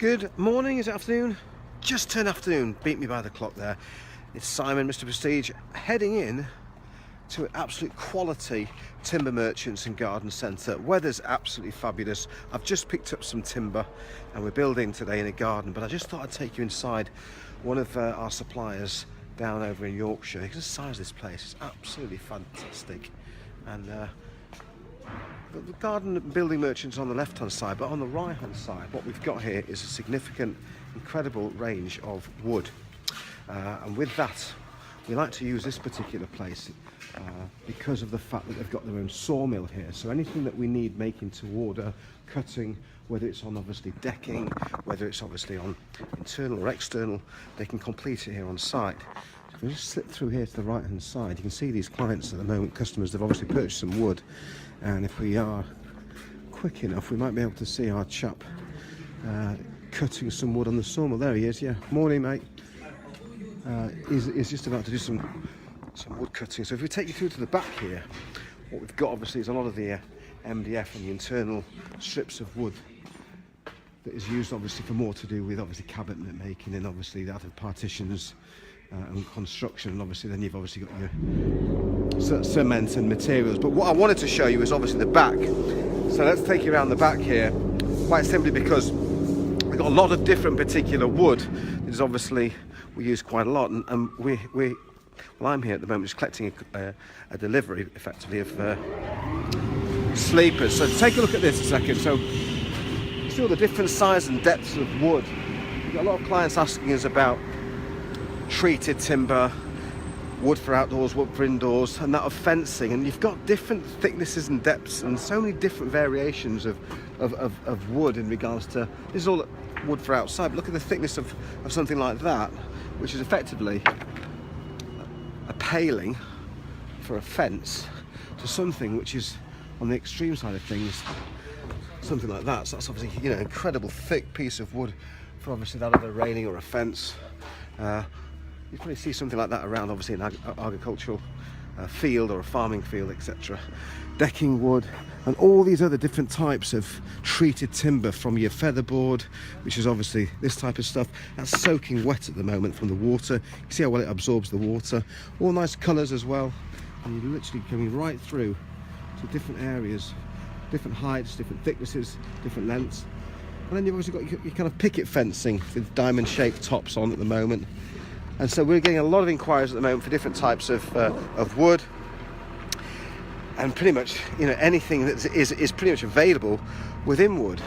Good morning, is it afternoon? Just turned afternoon, beat me by the clock there. It's Simon, Mr. Prestige, heading in to an absolute quality timber merchants and garden centre. Weather's absolutely fabulous. I've just picked up some timber and we're building today in a garden, but I just thought I'd take you inside one of our suppliers down over in Yorkshire. You can just size this place, it's absolutely fantastic. And the garden building merchants on the left hand side, but on the right hand side what we've got here is a significant, incredible range of wood, and with that we like to use this particular place because of the fact that they've got their own sawmill here. So anything that we need making to order, cutting, whether it's on obviously decking, whether it's obviously on internal or external, they can complete it here on site. So if we just slip through here to the right hand side, you can see these clients at the moment, customers, they've obviously purchased some wood, and if we are quick enough we might be able to see our chap cutting some wood on the sawmill. There he is, yeah. Morning, mate. He's just about to do some wood cutting. So if we take you through to the back here, what we've got obviously is a lot of the MDF and the internal strips of wood that is used obviously for more to do with obviously cabinet making, and obviously that of partitions and construction, and obviously then you've obviously got your cement and materials. But what I wanted to show you is obviously the back. So let's take you around the back here, quite simply because we've got a lot of different particular wood. There's obviously we use quite a lot, and well, I'm here at the moment just collecting a delivery effectively of sleepers. So take a look at this a second. So you see all the different sizes and depths of wood. We've got a lot of clients asking us about treated timber, wood for outdoors, wood for indoors, and that of fencing. And you've got different thicknesses and depths and so many different variations of wood in regards to, this is all wood for outside, but look at the thickness of something like that, which is effectively a paling for a fence, to something which is on the extreme side of things, something like that. So that's obviously, you know, incredible thick piece of wood for obviously that of a railing or a fence. You probably see something like that around obviously an agricultural field or a farming field, etc. Decking wood and all these other different types of treated timber, from your featherboard, which is obviously this type of stuff that's soaking wet at the moment from the water. You see how well it absorbs the water. All nice colours as well, and you're literally coming right through to different areas, different heights, different thicknesses, different lengths. And then you've obviously got your kind of picket fencing with diamond shaped tops on at the moment. And so we're getting a lot of inquiries at the moment for different types of wood, and pretty much, you know, anything that is pretty much available within wood.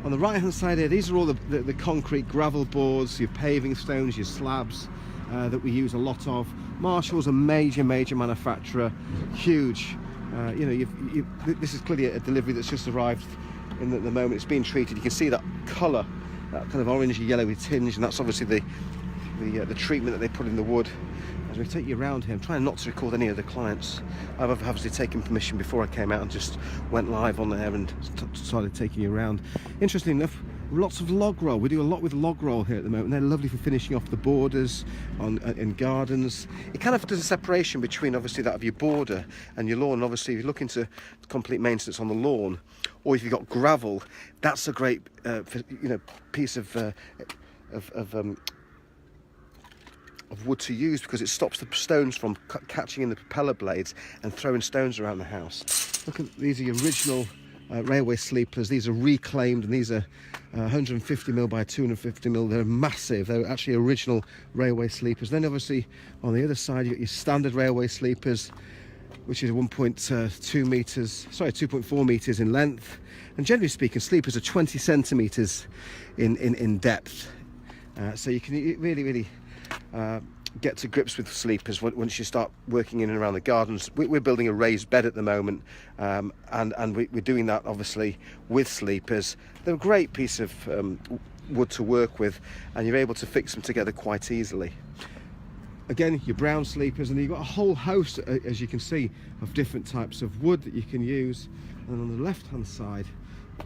On the right hand side here, these are all the concrete gravel boards, your paving stones, your slabs that we use a lot of. Marshall's a major manufacturer, huge. You know, this is clearly a delivery that's just arrived in the moment. It's being treated. You can see that colour, that kind of orangey yellowy tinge, and that's obviously the treatment that they put in the wood. As we take you around here, I'm trying not to record any of the clients. I've obviously taken permission before I came out and just went live on there and started taking you around. Interestingly enough, lots of log roll. We do a lot with log roll here at the moment. They're lovely for finishing off the borders in gardens. It kind of does a separation between obviously that of your border and your lawn. Obviously, if you're looking to complete maintenance on the lawn, or if you've got gravel, that's a great piece of wood to use, because it stops the stones from catching in the propeller blades and throwing stones around the house. Look at these, are your original railway sleepers. These are reclaimed, and these are 150mm by 250mm. They're massive. They're actually original railway sleepers. Then obviously on the other side you've got your standard railway sleepers, which is 2.4 meters in length, and generally speaking sleepers are 20 centimeters in depth. So you can really get to grips with sleepers once you start working in and around the gardens. We're building a raised bed at the moment, and we're doing that obviously with sleepers. They're a great piece of wood to work with, and you're able to fix them together quite easily. Again, your brown sleepers, and you've got a whole host, as you can see, of different types of wood that you can use. And on the left hand side,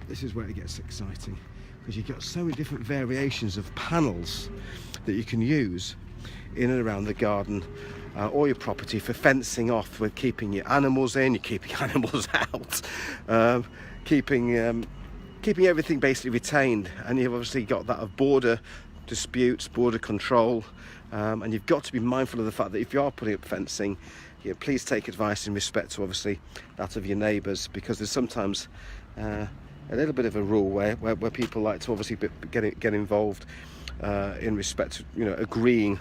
this is where it gets exciting, because you've got so many different variations of panels that you can use in and around the garden or your property for fencing off, with keeping your animals in, you're keeping animals out, keeping keeping everything basically retained. And you've obviously got that of border disputes, border control, and you've got to be mindful of the fact that if you are putting up fencing, please take advice in respect to obviously that of your neighbours, because there's sometimes a little bit of a rule where people like to obviously get involved in respect to, you know, agreeing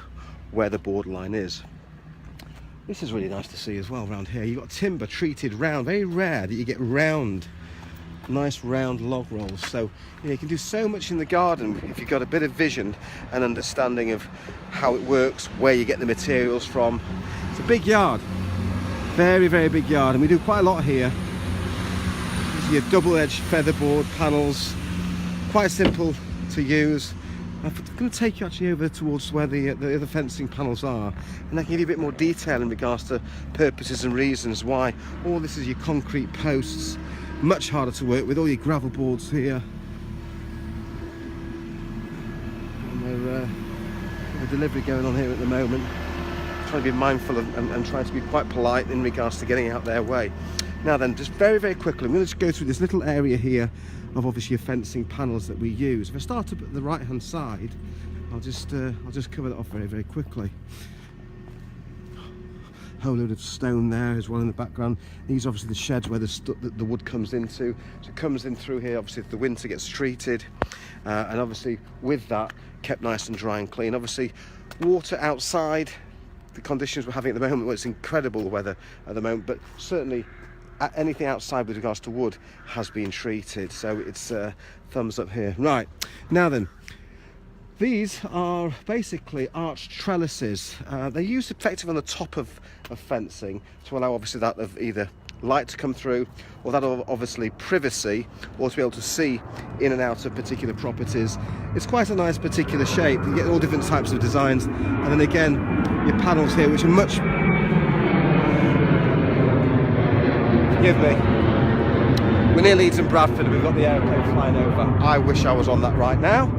where the borderline is. This is really nice to see as well around here. You've got timber treated round. Very rare that you get round, nice round log rolls. So you can do so much in the garden if you've got a bit of vision and understanding of how it works, where you get the materials from. It's a big yard, very, very big yard, and we do quite a lot here. These are your double-edged featherboard panels, quite simple to use. I'm going to take you actually over towards where the other fencing panels are, and I can give you a bit more detail in regards to purposes and reasons why. All this is your concrete posts, much harder to work with. All your gravel boards here, and there's a delivery going on here at the moment. Trying to be mindful and trying to be quite polite in regards to getting out their way. Now then, just very, very quickly, I'm going to just go through this little area here of obviously your fencing panels that we use. If I start up at the right hand side, I'll just cover that off very, very quickly. Whole load of stone there as well in the background. These are obviously the sheds where the wood comes into. So it comes in through here, obviously if the winter gets treated, and obviously with that kept nice and dry and clean. Obviously water outside, the conditions we're having at the moment, well, it's incredible weather at the moment, but certainly anything outside with regards to wood has been treated, so it's thumbs up here. Right, now then, these are basically arched trellises. They're used effectively on the top of fencing to allow obviously that of either light to come through, or that of obviously privacy, or to be able to see in and out of particular properties. It's quite a nice particular shape. You get all different types of designs, and then again your panels here, which are much, forgive me, we're near Leeds and Bradford and we've got the aeroplane flying over. I wish I was on that right now.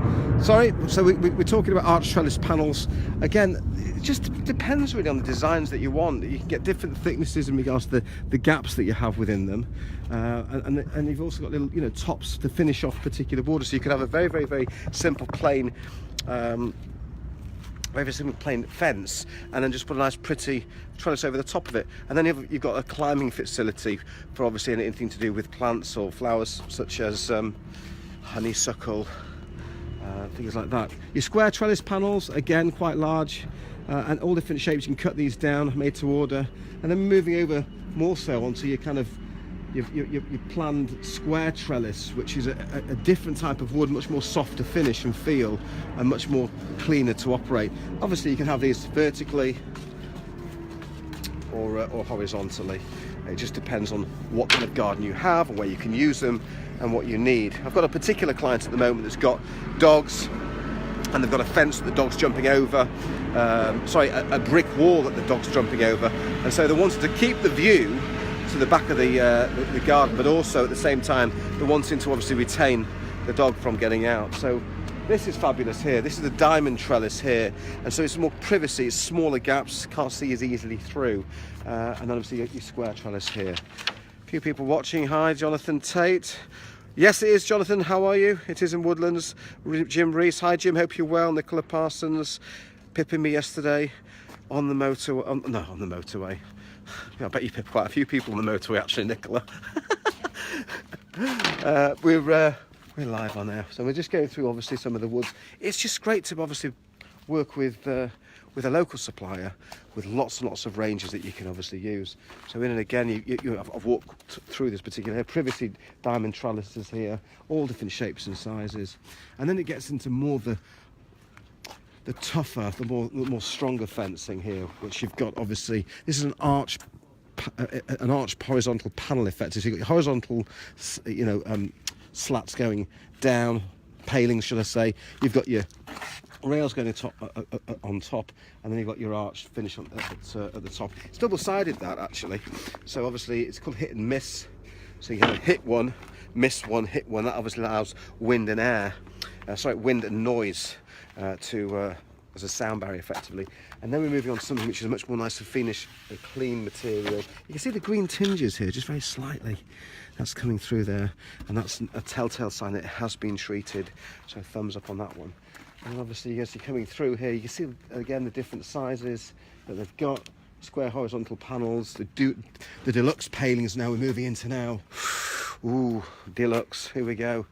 Sorry. So we're talking about arch trellis panels. Again, it just depends really on the designs that you want. You can get different thicknesses in regards to the gaps that you have within them, and you've also got little, you know, tops to finish off particular borders. So you could have a very, very, very simple plain very simple plain fence, and then just put a nice pretty trellis over the top of it, and then you've got a climbing facility for obviously anything to do with plants or flowers such as honeysuckle, things like that. Your square trellis panels, again quite large, and all different shapes. You can cut these down, made to order, and then moving over more so onto your kind of your planned square trellis, which is a different type of wood, much more softer finish and feel, and much more cleaner to operate. Obviously you can have these vertically or horizontally. It just depends on what kind of garden you have and where you can use them and what you need. I've got a particular client at the moment that's got dogs, and they've got a fence that the dog's jumping over, a brick wall that the dog's jumping over, and so they wanted to keep the view to the back of the garden, but also at the same time they're wanting to obviously retain the dog from getting out. So this is fabulous here. This is a diamond trellis here, and so it's more privacy, it's smaller gaps, can't see as easily through, and then obviously your square trellis here. A few people watching. Hi, Jonathan Tate. Yes, it is, Jonathan. How are you? It is in Woodlands. Jim Reese. Hi, Jim. Hope you're well. Nicola Parsons pipping me yesterday on the motorway. On the motorway. I bet you pipped quite a few people on the motorway, actually, Nicola. We're live on air, so we're just going through obviously some of the woods. It's just great to obviously work with a local supplier with lots and lots of ranges that you can obviously use. So in and again, I've walked through this particular privacy diamond trellises here, all different shapes and sizes, and then it gets into more of the tougher, the more stronger fencing here, which you've got obviously. This is an arched horizontal panel effect. So you've got your horizontal, slats going down, palings, should I say. You've got your rails going on top, and then you've got your arch finish at the top. It's double-sided, that actually. So obviously it's called hit and miss. So you can hit one, miss one, hit one. That obviously allows wind and wind and noise as a sound barrier effectively. And then we're moving on to something which is a much more nicer finish, a clean material. You can see the green tinges here just very slightly. That's coming through there, and that's a telltale sign that it has been treated. So thumbs up on that one. And obviously, as you're coming through here, you can see again the different sizes that they've got. Square horizontal panels, the deluxe palings now we're moving into now. Ooh, deluxe, here we go.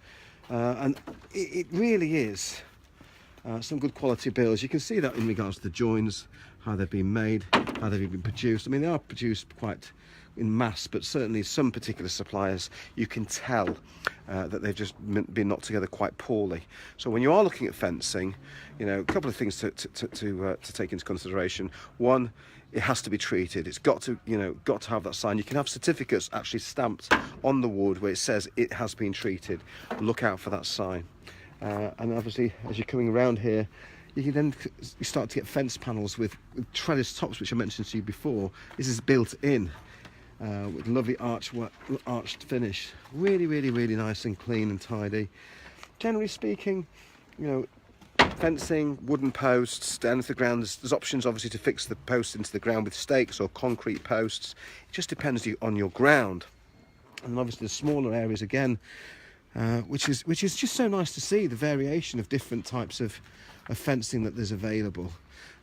And it really is some good quality builds. You can see that in regards to the joins, how they've been made, how they've been produced. I mean, they are produced quite in mass, but certainly some particular suppliers, you can tell that they've just been knocked together quite poorly. So when you are looking at fencing, you know, a couple of things to take into consideration. One, it has to be treated. It's got to, you know, got to have that sign. You can have certificates actually stamped on the wood where it says it has been treated. Look out for that sign. And obviously, as you're coming around here, you start to get fence panels with trellis tops, which I mentioned to you before. This is built in with lovely arched finish. Really, really, really nice and clean and tidy. Generally speaking, you know, fencing, wooden posts down to the ground. There's options obviously to fix the posts into the ground with stakes or concrete posts. It just depends on your ground. And obviously the smaller areas again, which is just so nice to see the variation of different types of fencing that there's available.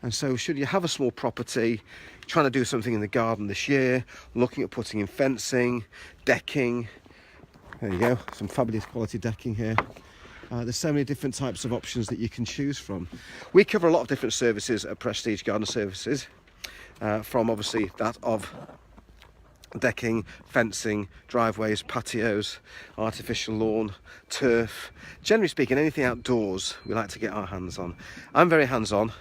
And so should you have a small property, trying to do something in the garden this year, looking at putting in fencing, decking, there you go, some fabulous quality decking here. There's so many different types of options that you can choose from. We cover a lot of different services at Prestige Garden Services, from obviously that of decking, fencing, driveways, patios, artificial lawn, turf. Generally speaking, anything outdoors we like to get our hands on. I'm very hands-on,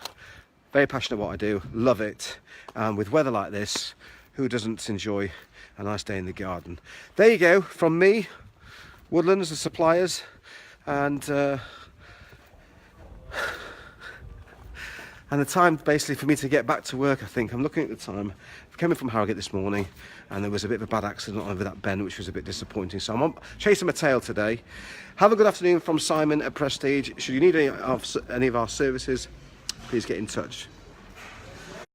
very passionate what I do, love it. And with weather like this, who doesn't enjoy a nice day in the garden? There you go, from me, Woodlands, the suppliers. And the time basically for me to get back to work, I think. I'm looking at the time. I came in from Harrogate this morning and there was a bit of a bad accident over that bend, which was a bit disappointing. So I'm chasing my tail today. Have a good afternoon from Simon at Prestige. Should you need any of our services, please get in touch.